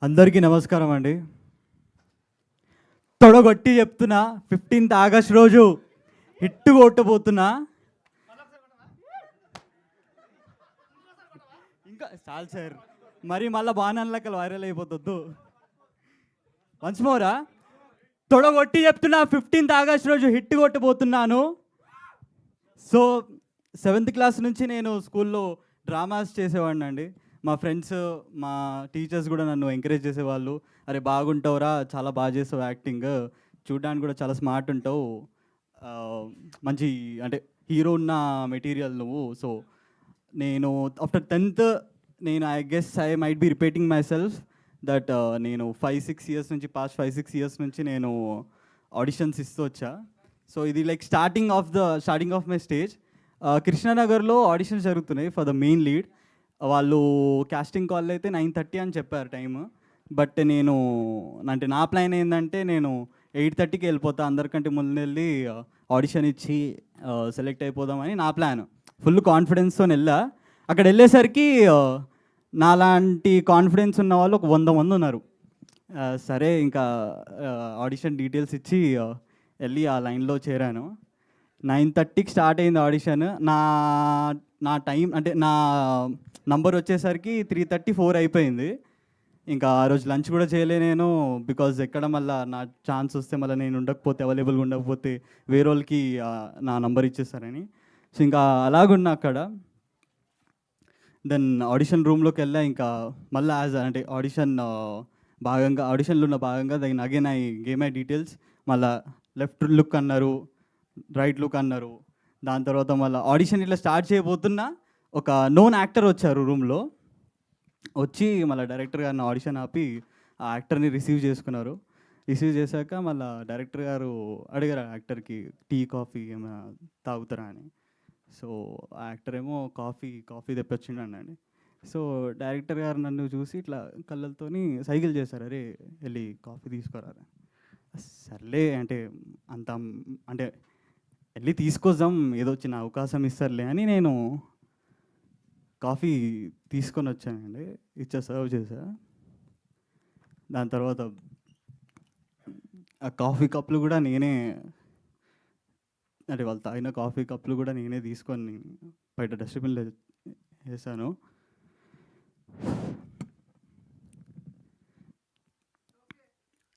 అందరికీ నమస్కారం అండి. తొడగొట్టి చెప్తున్నా 15th ఆగస్ట్ రోజు హిట్ కొట్టబోతున్నా. ఇంకా చాలు సార్, మరి మళ్ళీ బాణాలకలు వైరల్ అయిపోతుంది. వన్స్ మోరా తొడగొట్టి చెప్తున్నా 15th ఆగస్ట్ రోజు హిట్ కొట్టబోతున్నాను. సో 7th క్లాస్ నుంచి నేను స్కూల్లో డ్రామాస్ చేసేవాడిని అండి. మా ఫ్రెండ్స్, మా టీచర్స్ కూడా నన్ను ఎంకరేజ్ చేసేవాళ్ళు. అరే బాగుంటావురా, చాలా బాగా చేసావు యాక్టింగ్, చూడడానికి కూడా చాలా స్మార్ట్ ఉంటావు, మంచి అంటే హీరో ఉన్న మెటీరియల్ నువ్వు. సో నేను ఆఫ్టర్ 10th నేను I guess I might be repeating my self that నేను 5-6 ఇయర్స్ నుంచి పాస్ట్ 5-6 ఇయర్స్ నుంచి నేను ఆడిషన్స్ ఇస్తూ వచ్చా. సో ఇది like starting of my stage. కృష్ణానగర్లో ఆడిషన్స్ జరుగుతున్నాయి ఫర్ ద మెయిన్ లీడ్. వాళ్ళు కాస్టింగ్ కాల్ అయితే 9:30 అని చెప్పారు టైము. బట్ నేను అంటే నా ప్లాన్ ఏంటంటే నేను 8:30కి వెళ్ళిపోతా, అందరికంటే ముందు వెళ్ళి ఆడిషన్ ఇచ్చి సెలెక్ట్ అయిపోదామని నా ప్లాన్. ఫుల్ కాన్ఫిడెన్స్తో వెళ్ళా. అక్కడ వెళ్ళేసరికి నాలాంటి కాన్ఫిడెన్స్ ఉన్న వాళ్ళు ఒక 100 మంది ఉన్నారు. సరే ఇంకా ఆడిషన్ డీటెయిల్స్ ఇచ్చి వెళ్ళి ఆ లైన్లో చేరాను. 9:30కి స్టార్ట్ అయింది ఆడిషన్. నా టైం అంటే నా నంబర్ వచ్చేసరికి 3:34 అయిపోయింది. ఇంకా ఆ రోజు లంచ్ కూడా చేయలే నేను, బికాజ్ ఎక్కడ మళ్ళీ నా ఛాన్స్ వస్తే మళ్ళీ నేను ఉండకపోతే, అవైలబుల్గా ఉండకపోతే వేరే వాళ్ళకి నా నంబర్ ఇచ్చేస్తారని. సో ఇంకా అలాగున్నా అక్కడ. దెన్ ఆడిషన్ రూమ్లోకి వెళ్ళా. ఇంకా మళ్ళీ అంటే ఆడిషన్లో ఉన్న భాగంగా then again I gave my details. మళ్ళీ లెఫ్ట్ లుక్ అన్నారు, రైట్ లుక్ అన్నారు. దాని తర్వాత మళ్ళీ ఆడిషన్ ఇట్లా స్టార్ట్ చేయబోతున్నా ఒక నోన్ యాక్టర్ వచ్చారు రూమ్లో. వచ్చి మళ్ళీ డైరెక్టర్ గారిని ఆడిషన్ ఆపి ఆ యాక్టర్ని రిసీవ్ చేసుకున్నారు. రిసీవ్ చేశాక మళ్ళీ డైరెక్టర్ గారు అడిగారు ఆ యాక్టర్కి టీ కాఫీ ఏమైనా తాగుతారా అని. సో ఆ యాక్టర్ ఏమో కాఫీ తెప్పొచ్చిండండి. సో డైరెక్టర్ గారు నన్ను చూసి ఇట్లా కళ్ళతోని సైకిల్ చేశారు, అరే వెళ్ళి కాఫీ తీసుకురారా. సర్లే అంటే అంటే వెళ్ళి తీసుకొద్దాం, ఏదో చిన్న అవకాశం ఇస్తారులే అని నేను కాఫీ తీసుకొని వచ్చానండి. సర్వ్ చేశా. దాని తర్వాత ఆ కాఫీ కప్పులు కూడా నేనే, అంటే వాళ్ళు తాగిన కాఫీ కప్పులు కూడా నేనే తీసుకొని బయట డస్ట్బిన్లో వేసాను.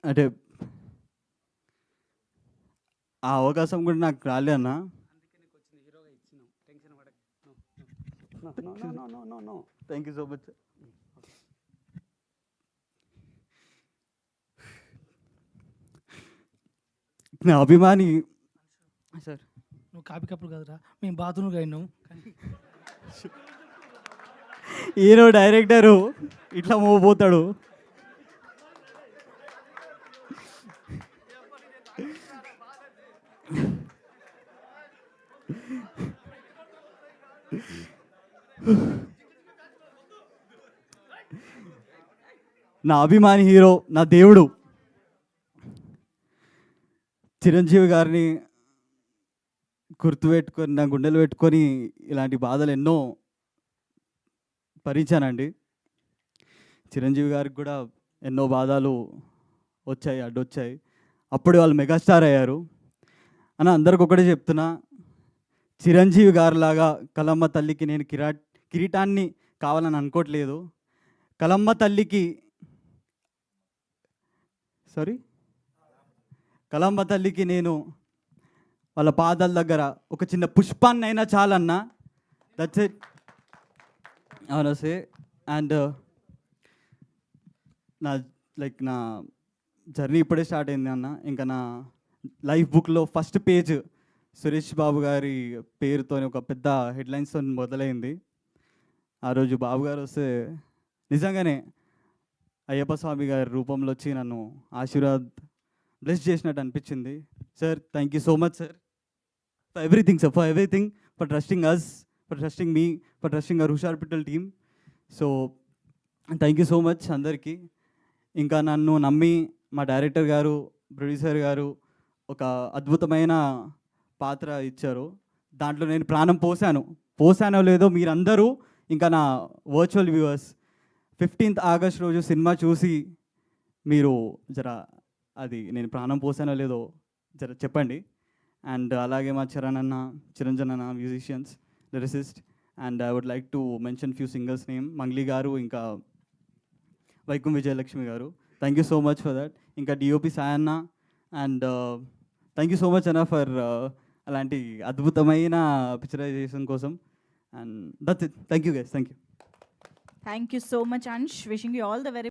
అంటే ఆ అవకాశం కూడా నాకు రాలే అన్న. Thank you so much. నా అభిమాని సార్, నువ్వు కాపీ కప్పులు కదరా, మేము బాత్రూమ్కి అయినాం. హీరో డైరెక్టరు ఇట్లా మోపోతాడు. నా అభిమాని హీరో, నా దేవుడు చిరంజీవి గారిని గుర్తుపెట్టుకొని నా గుండెలు పెట్టుకొని ఇలాంటి బాధలు ఎన్నో భరించానండి. చిరంజీవి గారికి కూడా ఎన్నో బాధలు వచ్చాయి, అడ్డొచ్చాయి. అప్పుడు వాళ్ళు మెగాస్టార్ అయ్యారు. అని అందరికి ఒకటే చెప్తున్నా, చిరంజీవి గారిలాగా కలమ్మ తల్లికి నేను కిరీటాన్ని కావాలని అనుకోవట్లేదు. కలమ్మ తల్లికి నేను వాళ్ళ పాదాల దగ్గర ఒక చిన్న పుష్పాన్ని అయినా చాలన్నా. That's it. అవునా సే. అండ్ నా జర్నీ ఇప్పుడే స్టార్ట్ అయింది అన్న. ఇంకా నా లైఫ్ బుక్లో ఫస్ట్ పేజ్ సురేష్ బాబు గారి పేరుతో ఒక పెద్ద హెడ్లైన్స్తో మొదలైంది. ఆ రోజు బాబు గారు వస్తే నిజంగానే అయ్యప్ప స్వామి గారి రూపంలో వచ్చి నన్ను బ్లెస్ చేసినట్టు అనిపించింది. Sir, thank you so much sir for everything sir, for trusting us, for trusting me, for trusting our Hushar Pittal team. So thank you so much అందరికీ. ఇంకా నన్ను నమ్మి మా డైరెక్టర్ గారు, ప్రొడ్యూసర్ గారు ఒక అద్భుతమైన పాత్ర ఇచ్చారు. దాంట్లో నేను ప్రాణం పోసానో లేదో మీరందరూ, ఇంకా నా వర్చువల్ వ్యూవర్స్ 15th ఆగస్ట్ రోజు సినిమా చూసి మీరు జర అది నేను ప్రాణం పోసానో లేదో జర చెప్పండి. అండ్ అలాగే మా చిరంజన్ అన్న musicians, lyricist, and I would like to mention few singers name, Mangli garu, ఇంకా వైకుం Vijayalakshmi garu. Thank you so much for that. ఇంకా DOP Sayanna, and thank you so much అన్న ఫర్ అలాంటి అద్భుతమైన పిక్చరైజేషన్ కోసం. And that's it. Thank you guys. Thank you. Thank you so much, Ansh. Wishing you all the very